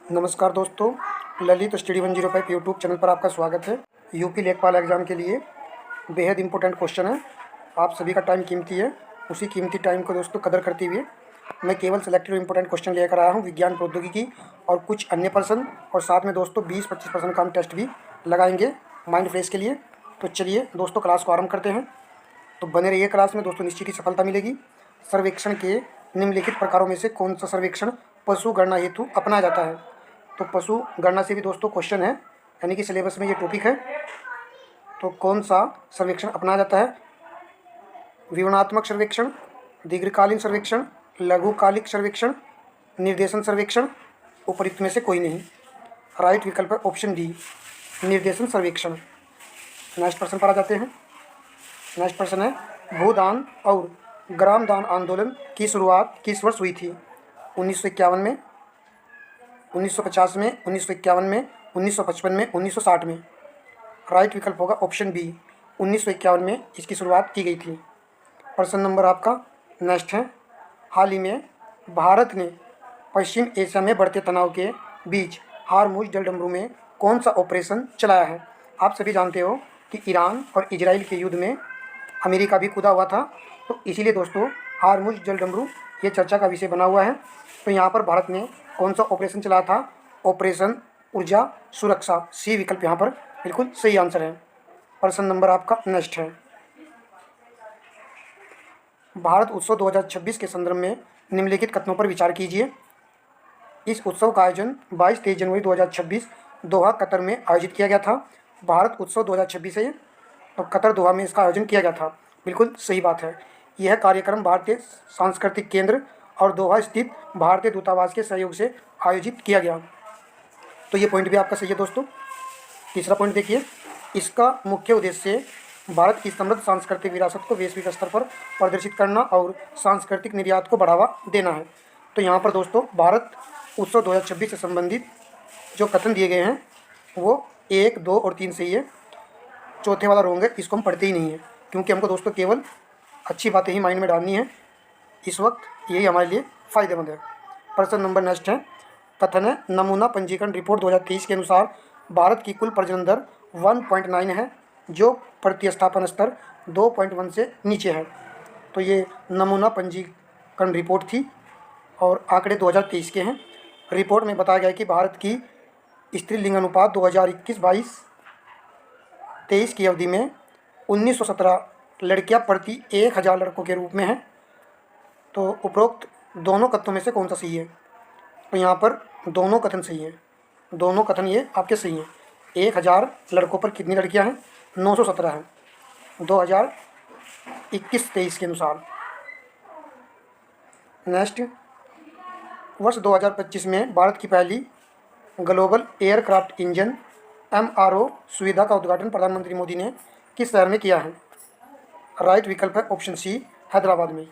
नमस्कार दोस्तों, Lalit study 105 YouTube channel पर आपका स्वागत है। यूपी लेखपाल एग्ज़ाम के लिए बेहद इंपॉर्टेंट क्वेश्चन है। आप सभी का टाइम कीमती है, उसी कीमती टाइम को दोस्तों कदर करते हुए मैं केवल सेलेक्टेड इंपॉर्टेंट क्वेश्चन लेकर आया हूँ विज्ञान प्रौद्योगिकी और कुछ अन्य प्रश्न, और साथ में दोस्तों 20-25% का हम टेस्ट भी लगाएंगे माइंड फ्रेश के लिए। तो चलिए दोस्तों क्लास को आरम्भ करते हैं। तो बने रहिए क्लास में दोस्तों, निश्चित ही सफलता मिलेगी। सर्वेक्षण के निम्नलिखित प्रकारों में से कौन सा सर्वेक्षण पशु गणना हेतु अपनाया जाता है? तो पशु गणना से भी दोस्तों क्वेश्चन है, यानी कि सिलेबस में ये टॉपिक है। तो कौन सा सर्वेक्षण अपनाया जाता है? विवरणात्मक सर्वेक्षण, दीर्घकालीन सर्वेक्षण, लघुकालिक सर्वेक्षण, निर्देशन सर्वेक्षण, उपयुक्त में से कोई नहीं। राइट विकल्प है ऑप्शन डी, निर्देशन सर्वेक्षण। नेक्स्ट प्रश्न पर आ जाते हैं। नेक्स्ट प्रश्न है, भूदान और ग्रामदान आंदोलन की शुरुआत किस वर्ष हुई थी? 1951 में, 1950 में, 1951 में, 1955 में, 1960 में। राइट विकल्प होगा ऑप्शन बी, 1951 में इसकी शुरुआत की गई थी। प्रश्न नंबर आपका नेक्स्ट है, हाल ही में भारत ने पश्चिम एशिया में बढ़ते तनाव के बीच हारमुज जलडमरू में कौन सा ऑपरेशन चलाया है? आप सभी जानते हो कि ईरान और इजराइल के युद्ध में अमेरिका भी कूदा हुआ था, तो इसीलिए दोस्तों हारमुज जलडमरू ये चर्चा का विषय बना हुआ है। तो यहाँ पर भारत ने कौन सा ऑपरेशन चलाया था? ऑपरेशन ऊर्जा सुरक्षा। सी विकल्प यहाँ पर बिल्कुल सही आंसर है। प्रश्न नंबर आपका नेक्स्ट है, भारत उत्सव 2026 के संदर्भ में निम्नलिखित कथनों पर विचार कीजिए। इस उत्सव का आयोजन 22-23 जनवरी 2026 दोहा कतर में आयोजित किया गया था। भारत उत्सव 2026 है तो कतर दोहा में इसका आयोजन किया गया था। बिल्कुल सही बात है। यह कार्यक्रम भारतीय सांस्कृतिक केंद्र और दोहा स्थित भारतीय दूतावास के सहयोग से आयोजित किया गया। तो ये पॉइंट भी आपका सही है दोस्तों। तीसरा पॉइंट देखिए, इसका मुख्य उद्देश्य भारत की समृद्ध सांस्कृतिक विरासत को वैश्विक स्तर पर प्रदर्शित करना और सांस्कृतिक निर्यात को बढ़ावा देना है। तो यहाँ पर दोस्तों भारत उत्सव 2026 से संबंधित जो कथन दिए गए हैं वो 1, 2 और 3 सही है। चौथे वाला रॉन्ग है, इसको हम पढ़ते ही नहीं है, क्योंकि हमको दोस्तों केवल अच्छी बातें ही माइंड में डालनी है इस वक्त, यही हमारे लिए फ़ायदेमंद है। प्रश्न नंबर नेक्स्ट है, कथन है, नमूना पंजीकरण रिपोर्ट 2023 के अनुसार भारत की कुल प्रजनन दर 1.9 है, जो प्रतिस्थापन स्तर 2.1 से नीचे है। तो ये नमूना पंजीकरण रिपोर्ट थी और आंकड़े 2023 के हैं। रिपोर्ट में बताया गया कि भारत की स्त्री लिंग अनुपात 2021-22-23 की अवधि में 1917 लड़कियां प्रति 1000 लड़कों के रूप में है। तो उपरोक्त दोनों कथनों में से कौन सा सही है? तो यहाँ पर दोनों कथन सही है। दोनों कथन ये आपके सही हैं। 1000 लड़कों पर कितनी लड़कियां हैं? 917 है 2021-23 के अनुसार। नेक्स्ट, वर्ष 2025 में भारत की पहली ग्लोबल एयरक्राफ्ट इंजन MRO सुविधा का उद्घाटन प्रधानमंत्री मोदी ने किस शहर में किया है? राइट विकल्प है ऑप्शन सी, हैदराबाद में।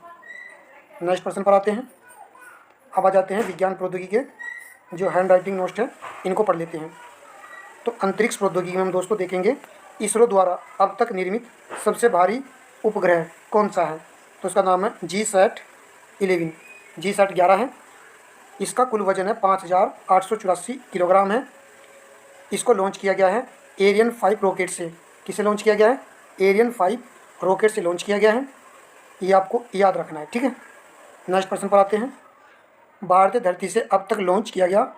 नेक्स्ट प्रश्न पर आते हैं। अब आ जाते हैं विज्ञान प्रौद्योगिकी के जो हैंड राइटिंग नोट्स है, इनको पढ़ लेते हैं। तो अंतरिक्ष प्रौद्योगिकी में हम दोस्तों देखेंगे इसरो द्वारा अब तक निर्मित सबसे भारी उपग्रह कौन सा है? तो उसका नाम है GSAT-11। GSAT-11 है। इसका कुल वजन है 5884 किलोग्राम है। इसको लॉन्च किया गया है एरियन 5 रॉकेट से। किसे लॉन्च किया गया है? एरियन 5 रॉकेट से लॉन्च किया गया है। ये आपको याद रखना है, ठीक है। नेक्स्ट प्रश्न पर आते हैं। भारतीय धरती से अब तक लॉन्च किया गया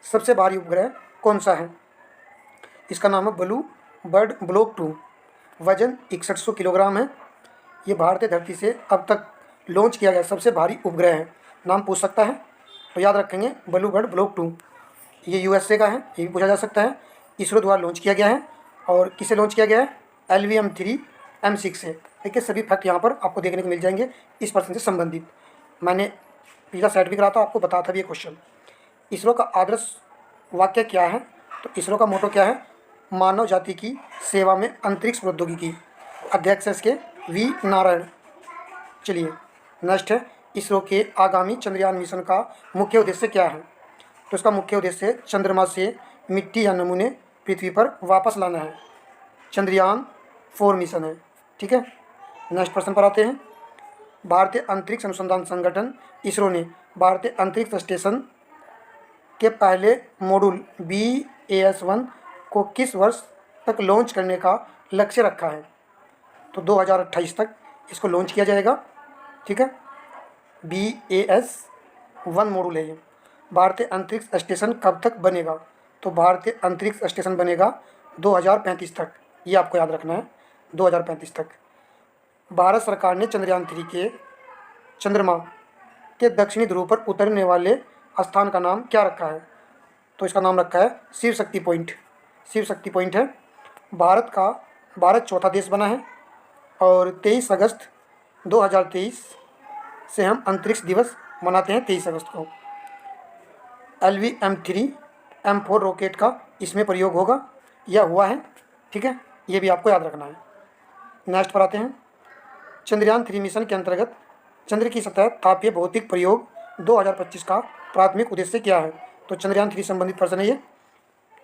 सबसे भारी उपग्रह कौन सा है? इसका नाम है ब्लू बर्ड ब्लॉक 2। वजन 6100 किलोग्राम है। ये भारतीय धरती से अब तक लॉन्च किया गया सबसे भारी उपग्रह है। नाम पूछ सकता है तो याद रखेंगे ब्लू बर्ड ब्लॉक 2। ये USA का है, ये भी पूछा जा सकता है। इसरो द्वारा लॉन्च किया गया है। और किसे लॉन्च किया गया है? LVM-3 M6 से। देखिए सभी फैक्ट यहाँ पर आपको देखने को मिल जाएंगे इस प्रश्न से संबंधित। मैंने पिछला सेट भी करा था, आपको बताया था भी ये क्वेश्चन। इसरो का आदर्श वाक्य क्या है? तो इसरो का मोटो क्या है? मानव जाति की सेवा में अंतरिक्ष प्रौद्योगिकी। अध्यक्ष इसके V नारायण। चलिए नेक्स्ट है, इसरो के आगामी चंद्रयान मिशन का मुख्य उद्देश्य क्या है? तो इसका मुख्य उद्देश्य चंद्रमा से मिट्टी या नमूने पृथ्वी पर वापस लाना है। चंद्रयान 4 मिशन है, ठीक है। नेक्स्ट प्रश्न पर आते हैं। भारतीय अंतरिक्ष अनुसंधान संगठन इसरो ने भारतीय अंतरिक्ष स्टेशन के पहले मॉड्यूल BAS-1 को किस वर्ष तक लॉन्च करने का लक्ष्य रखा है? तो 2028 तक इसको लॉन्च किया जाएगा। ठीक है, BAS-1 मॉड्यूल है ये। भारतीय अंतरिक्ष स्टेशन कब तक बनेगा? तो भारतीय अंतरिक्ष स्टेशन बनेगा 2035 तक। ये आपको याद रखना है, 2035 तक। भारत सरकार ने चंद्रयान-3 के चंद्रमा के दक्षिणी ध्रुव पर उतरने वाले स्थान का नाम क्या रखा है? तो इसका नाम रखा है शिव शक्ति पॉइंट। शिव शक्ति पॉइंट है। भारत चौथा देश बना है और 23 अगस्त 2023 से हम अंतरिक्ष दिवस मनाते हैं, 23 अगस्त को। LV-M3 M4 रॉकेट का इसमें प्रयोग होगा या हुआ है। ठीक है, ये भी आपको याद रखना है। नेक्स्ट पर आते हैं। चंद्रयान-3 मिशन के अंतर्गत चंद्र की सतह तापीय भौतिक प्रयोग 2025 का प्राथमिक उद्देश्य क्या है? तो चंद्रयान-3 संबंधित प्रश्न है ये।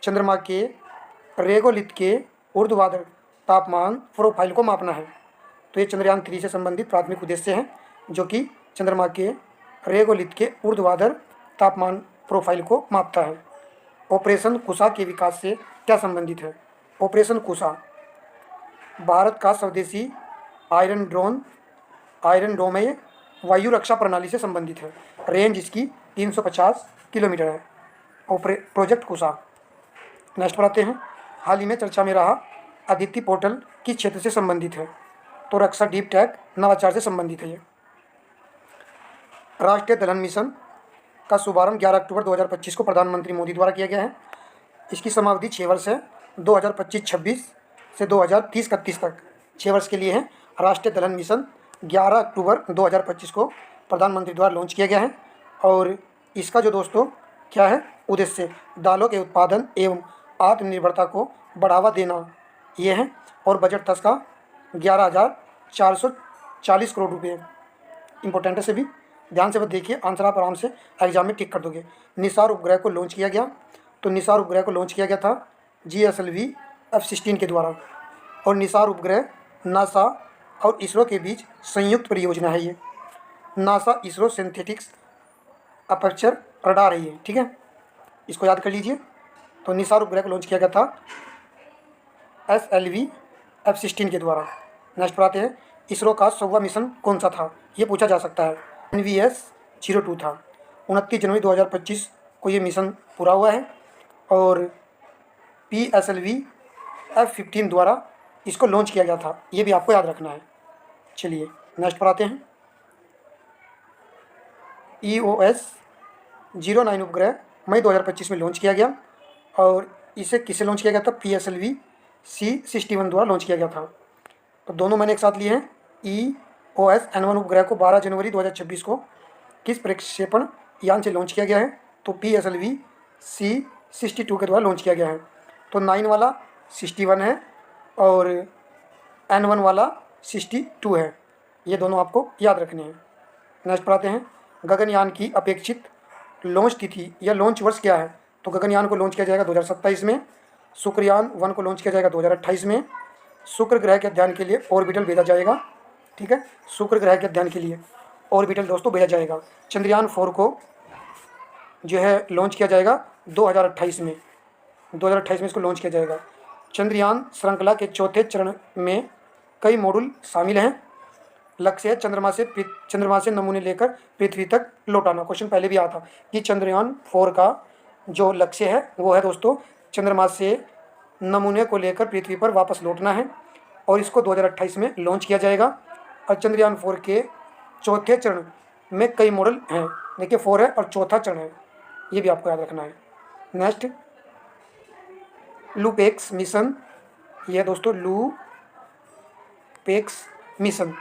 चंद्रमा के रेगोलिथ के ऊर्ध्वाधर तापमान प्रोफाइल को मापना है। तो ये चंद्रयान-3 से संबंधित प्राथमिक उद्देश्य है, जो कि चंद्रमा के रेगोलिथ के ऊर्ध्वाधर तापमान प्रोफाइल को मापता है। ऑपरेशन कुशा के विकास से क्या संबंधित है? ऑपरेशन कुशा भारत का स्वदेशी आयरन डोम है, वायु रक्षा प्रणाली से संबंधित है। रेंज इसकी 350 किलोमीटर है। प्रोजेक्ट कुशा। नेक्स्ट पर आते हैं। हाल ही में चर्चा में रहा अदिति पोर्टल किस क्षेत्र से संबंधित है? तो रक्षा डीप टेक नवाचार से संबंधित है ये। राष्ट्रीय दलहन मिशन का शुभारंभ 11 अक्टूबर 2025 को प्रधानमंत्री मोदी द्वारा किया गया है। इसकी समावधि 6 वर्ष है, 2025-26 से 2030-31 तक 6 वर्ष के लिए है। राष्ट्रीय दलहन मिशन 11 अक्टूबर 2025 को प्रधानमंत्री द्वारा लॉन्च किया गया है और इसका जो दोस्तों क्या है उद्देश्य, दालों के उत्पादन एवं आत्मनिर्भरता को बढ़ावा देना ये है। और बजट था इसका 11,440 करोड़ रुपये। इंपॉर्टेंट है, से भी ध्यान से देखिए, आंसर आप आराम से एग्जाम में टिक कर दोगे। निसार उपग्रह को लॉन्च किया गया, तो निसार उपग्रह को लॉन्च किया गया था GSLV F-16 के द्वारा। और निसार उपग्रह नासा और इसरो के बीच संयुक्त परियोजना है ये। NASA ISRO synthetics aperture radar है ये। ठीक है, इसको याद कर लीजिए। तो निसार उपग्रह को लॉन्च किया गया था SLV F-16 के द्वारा। नेक्स्ट पर आते हैं। इसरो का 100वां मिशन कौन सा था? ये पूछा जा सकता है। NVS-02 था। 29 जनवरी 2025 को ये मिशन पूरा हुआ है और PSLV F-15 द्वारा इसको लॉन्च किया गया था। ये भी आपको याद रखना है। चलिए नेक्स्ट पर आते हैं। EOS-09 उपग्रह मई 2025 में लॉन्च किया गया और इसे किससे लॉन्च किया गया था? PSLV C-61 द्वारा लॉन्च किया गया था। तो दोनों मैंने एक साथ लिए हैं। EOS-N1 उपग्रह को 12 जनवरी 2026 को किस प्रक्षेपण यान से लॉन्च किया गया है? तो PSLV C-62 के द्वारा लॉन्च किया गया है। तो 9 वाला 61 है और N1 वाला 62 है। ये दोनों आपको याद रखने हैं। नेक्स्ट पर आते हैं। गगनयान की अपेक्षित लॉन्च तिथि या लॉन्च वर्ष क्या है? तो गगनयान को लॉन्च किया जाएगा 2027 में। शुक्रयान-1 को लॉन्च किया जाएगा 2028 में। शुक्र ग्रह के अध्ययन के लिए ऑर्बिटल भेजा जाएगा। ठीक है, शुक्र ग्रह के अध्ययन के लिए ऑर्बिटल दोस्तों भेजा जाएगा। चंद्रयान-4 को जो है लॉन्च किया जाएगा 2028 में। 2028 में इसको लॉन्च किया जाएगा। चंद्रयान श्रृंखला के चौथे चरण में कई मॉड्यूल शामिल हैं। लक्ष्य है चंद्रमा से नमूने लेकर पृथ्वी तक लौटाना। क्वेश्चन पहले भी आया था कि चंद्रयान-4 का जो लक्ष्य है वो है दोस्तों चंद्रमा से नमूने को लेकर पृथ्वी पर वापस लौटना है और इसको 2028 में लॉन्च किया जाएगा। और चंद्रयान-4 के चौथे चरण में कई मॉडल हैं। देखिए 4 है और चौथा चरण है, ये भी आपको याद रखना है। नेक्स्ट लूपेक्स मिशन, यह दोस्तों लूपेक्स मिशन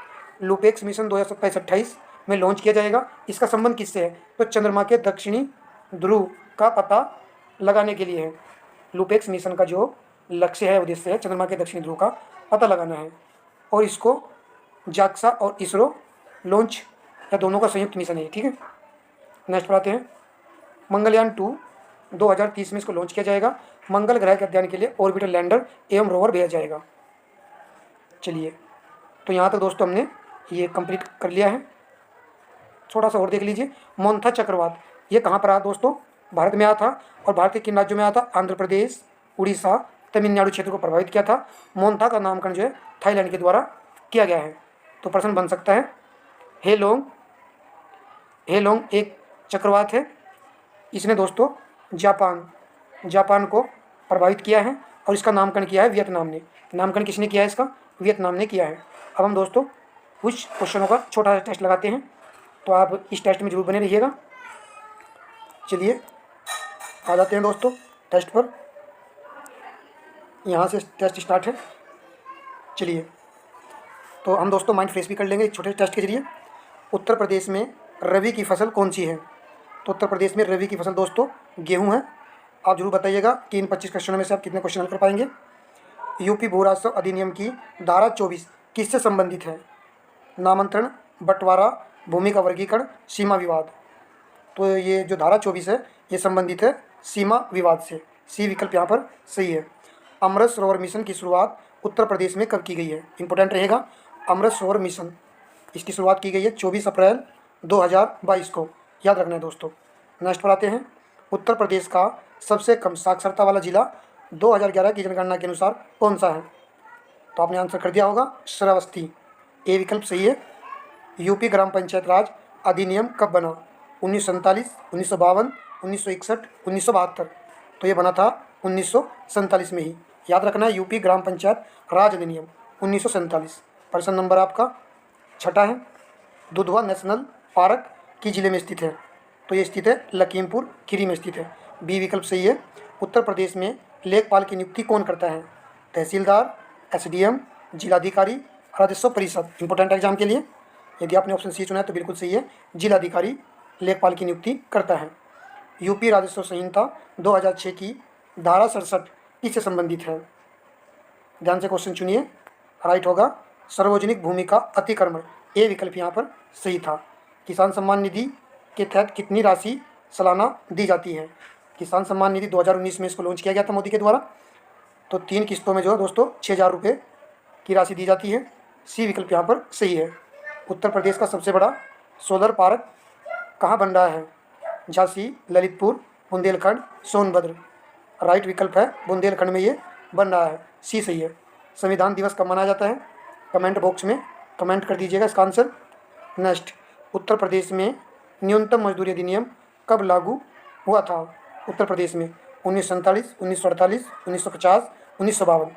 2027-28 में लॉन्च किया जाएगा। इसका संबंध किससे है? तो चंद्रमा के दक्षिणी ध्रुव का पता लगाने के लिए है। लूपेक्स मिशन का जो लक्ष्य है उद्देश्य है चंद्रमा के दक्षिणी ध्रुव का पता लगाना है और इसको जाक्सा और इसरो लॉन्च या दोनों का संयुक्त मिशन है। ठीक है, नेक्स्ट पर आते हैं। मंगलयान-2 2030 में इसको लॉन्च किया जाएगा। मंगल ग्रह के अध्ययन के लिए ऑर्बिटर लैंडर एवं रोवर भेजा जाएगा। चलिए, तो यहाँ तक दोस्तों हमने ये कंप्लीट कर लिया है। थोड़ा सा और देख लीजिए। मोन्था चक्रवात ये कहाँ पर आया दोस्तों? भारत में आया था और भारत के किन राज्यों में आया था? आंध्र प्रदेश, उड़ीसा, तमिलनाडु क्षेत्र को प्रभावित किया था। मोन्था का नामकरण जो है थाईलैंड के द्वारा किया गया है। तो प्रश्न बन सकता है हेलोंग। हेलोंग एक चक्रवात है, इसने दोस्तों जापान को प्रभावित किया है और इसका नामकरण किया है वियतनाम ने। नामकरण किसने किया है इसका? वियतनाम ने किया है। अब हम दोस्तों कुछ क्वेश्चनों का छोटा सा टेस्ट लगाते हैं, तो आप इस टेस्ट में जरूर बने रहिएगा। चलिए आ जाते हैं दोस्तों टेस्ट पर। यहाँ से टेस्ट स्टार्ट है। चलिए तो हम दोस्तों माइंड फ्रेश भी कर लेंगे एक छोटे टेस्ट के जरिए। उत्तर प्रदेश में रबी की फसल कौन सी है? तो उत्तर प्रदेश में रबी की फसल दोस्तों गेहूं है। आप जरूर बताइएगा कि इन 25 क्वेश्चनों में से आप कितने क्वेश्चन हल कर पाएंगे। यूपी भू राजस्व अधिनियम की धारा 24 किससे संबंधित है? नामांतरण, बंटवारा, भूमि का वर्गीकरण, सीमा विवाद। तो ये जो धारा 24 है ये संबंधित है सीमा विवाद से। सी विकल्प यहाँ पर सही है। अमृत सरोवर मिशन की शुरुआत उत्तर प्रदेश में कब की गई है? इंपॉर्टेंट रहेगा। अमृत सरोवर मिशन इसकी शुरुआत की गई है 24 अप्रैल 2022 को, याद रखना है दोस्तों। नेक्स्ट पर आते हैं। उत्तर प्रदेश का सबसे कम साक्षरता वाला जिला 2011 की जनगणना के अनुसार कौन सा है? तो आपने आंसर कर दिया होगा श्रावस्ती। ए विकल्प सही है। यूपी ग्राम पंचायत राज अधिनियम कब बना? 1947, 1952, 1961, 1972। तो ये बना था 1947 में ही, याद रखना है। यूपी ग्राम पंचायत राज अधिनियम 1947। प्रश्न नंबर आपका छठा है। दुधवा नेशनल पार्क किस जिले में स्थित है? तो ये स्थित है लखीमपुर खीरी में स्थित है। बी विकल्प सही है। उत्तर प्रदेश में लेखपाल की नियुक्ति कौन करता है? तहसीलदार, एसडीएम, जिलाधिकारी, राजस्व परिषद। इंपॉर्टेंट एग्जाम के लिए यदि आपने ऑप्शन सी चुना है तो बिल्कुल सही है, जिलाधिकारी लेखपाल की नियुक्ति करता है। यूपी राजस्व संहिता 2006 की धारा 67 किससे संबंधित है? ध्यान से क्वेश्चन चुनिए। राइट होगा सार्वजनिक भूमि का अतिक्रमण। ए विकल्प यहाँ पर सही था। किसान सम्मान निधि के तहत कितनी राशि सालाना दी जाती है? किसान सम्मान निधि 2019 में इसको लॉन्च किया गया था मोदी के द्वारा। तो 3 किस्तों में जो है दोस्तों 6,000 रुपये की राशि दी जाती है। सी विकल्प यहाँ पर सही है। उत्तर प्रदेश का सबसे बड़ा सोलर पार्क कहाँ बन रहा है? झांसी, ललितपुर, बुंदेलखंड, सोनभद्र। राइट विकल्प है बुंदेलखंड में ये बन रहा है। सी सही है। संविधान दिवस कब मनाया जाता है? कमेंट बॉक्स में कमेंट कर दीजिएगा इसका आंसर। नेक्स्ट, उत्तर प्रदेश में न्यूनतम मजदूरी अधिनियम कब लागू हुआ था? उत्तर प्रदेश में 1947, 1948, 1950, 1952।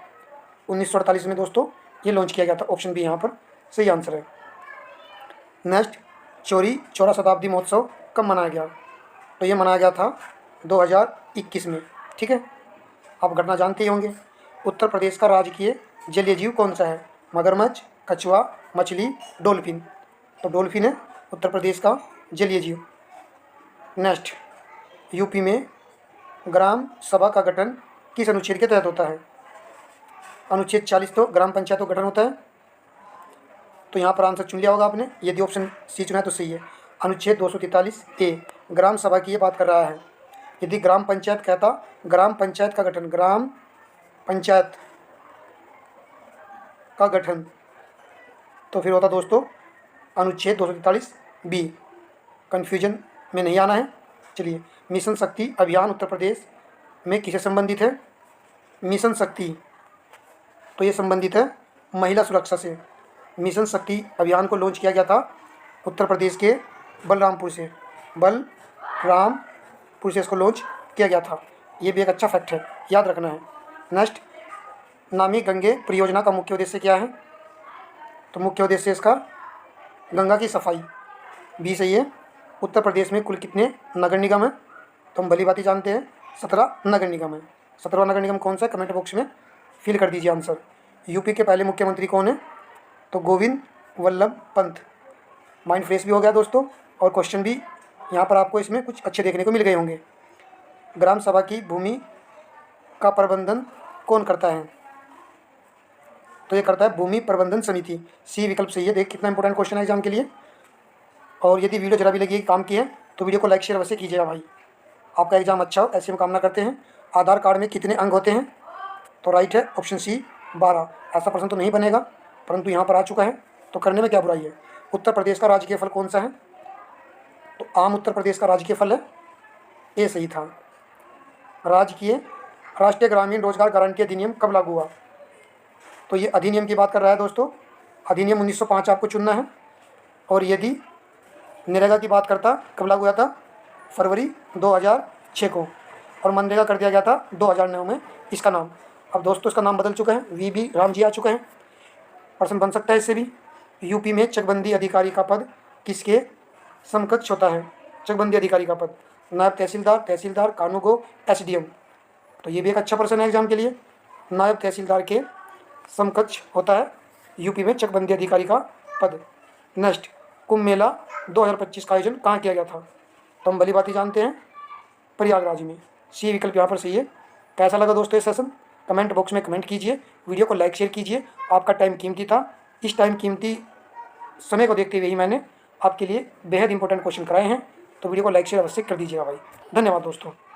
1948 में दोस्तों ये लॉन्च किया गया था। ऑप्शन बी यहाँ पर सही आंसर है। नेक्स्ट, चौरी चौरा शताब्दी महोत्सव कब मनाया गया? तो ये मनाया गया था 2021 में। ठीक है, आप घटना जानते ही होंगे। उत्तर प्रदेश का राजकीय जलीय जीव कौन सा है? मगरमच्छ, कछुआ, मछली, डॉल्फिन। तो डॉल्फिन है उत्तर प्रदेश का जलीय जीव। नेक्स्ट, यूपी में ग्राम सभा का गठन किस अनुच्छेद के तहत होता है? अनुच्छेद 40 तो ग्राम पंचायतों का गठन होता है। तो यहाँ पर आंसर चुन लिया होगा आपने। यदि ऑप्शन सी चुना है तो सही है। अनुच्छेद 243 ए ग्राम सभा की ये बात कर रहा है। यदि ग्राम पंचायत कहता ग्राम पंचायत का गठन, ग्राम पंचायत का गठन, तो फिर होता दोस्तों अनुच्छेद 243 बी। कन्फ्यूजन में नहीं आना है। चलिए, मिशन शक्ति अभियान उत्तर प्रदेश में किससे संबंधित है? मिशन शक्ति तो ये संबंधित है महिला सुरक्षा से। मिशन शक्ति अभियान को लॉन्च किया गया था उत्तर प्रदेश के बलरामपुर से। बलरामपुर से इसको लॉन्च किया गया था। ये भी एक अच्छा फैक्ट है, याद रखना है। नेक्स्ट, नमामि गंगे परियोजना का मुख्य उद्देश्य क्या है? तो मुख्य उद्देश्य इसका गंगा की सफाई। बी सही है। उत्तर प्रदेश में कुल कितने नगर निगम हैं? तो हम भली बात ही जानते हैं 17 नगर निगम है। 17वां नगर निगम कौन सा है? कमेंट बॉक्स में फिल कर दीजिए आंसर। यूपी के पहले मुख्यमंत्री कौन है? तो गोविंद वल्लभ पंत। माइंड फ्रेश भी हो गया दोस्तों, और क्वेश्चन भी यहाँ पर आपको इसमें कुछ अच्छे देखने को मिल गए होंगे। ग्राम सभा की भूमि का प्रबंधन कौन करता है? तो ये करता है भूमि प्रबंधन समिति। सी विकल्प सही है। देख कितना इंपॉर्टेंट क्वेश्चन है एग्जाम के लिए। और यदि वीडियो जरा भी लगी काम की है तो वीडियो को लाइक शेयर अवश्य कीजिएगा भाई। आपका एग्जाम अच्छा हो ऐसी हम कामना करते हैं। आधार कार्ड में कितने अंक होते हैं? तो राइट है ऑप्शन सी 12। ऐसा प्रश्न तो नहीं बनेगा, परंतु यहाँ पर आ चुका है तो करने में क्या बुराई है। उत्तर प्रदेश का राजकीय फल कौन सा है? तो आम उत्तर प्रदेश का राजकीय फल है। ए सही था। राजकीय राष्ट्रीय ग्रामीण रोजगार गारंटी अधिनियम कब लागू हुआ? तो ये अधिनियम की बात कर रहा है दोस्तों। अधिनियम 1905 आपको चुनना है। और यदि नरेगा की बात करता, कब लागू हुआ था? फरवरी 2006 को। और मनरेगा कर दिया गया था 2009 में इसका नाम। अब दोस्तों इसका नाम बदल चुका है, वीबी राम जी आ चुके हैं। प्रश्न बन सकता है इससे भी। यूपी में चकबंदी अधिकारी का पद किसके समकक्ष होता है? चकबंदी अधिकारी का पद नायब तहसीलदार, तहसीलदार, कानूगो, एसडीएम। तो ये भी एक अच्छा प्रश्न है एग्जाम के लिए। नायब तहसीलदार के समकक्ष होता है यूपी में चकबंदी अधिकारी का पद। नेक्स्ट, कुंभ मेला 2025 का आयोजन कहाँ किया गया था? तो हम भली बात ही जानते हैं, प्रयागराज में। सी विकल्प यहाँ पर सही है। कैसा लगा दोस्तों ये सेशन? कमेंट बॉक्स में कमेंट कीजिए, वीडियो को लाइक शेयर कीजिए। आपका टाइम कीमती था। इस टाइम कीमती समय को देखते हुए ही मैंने आपके लिए बेहद इंपॉर्टेंट क्वेश्चन कराए हैं। तो वीडियो को लाइक शेयर अवश्य कर दीजिएगा भाई। धन्यवाद दोस्तों।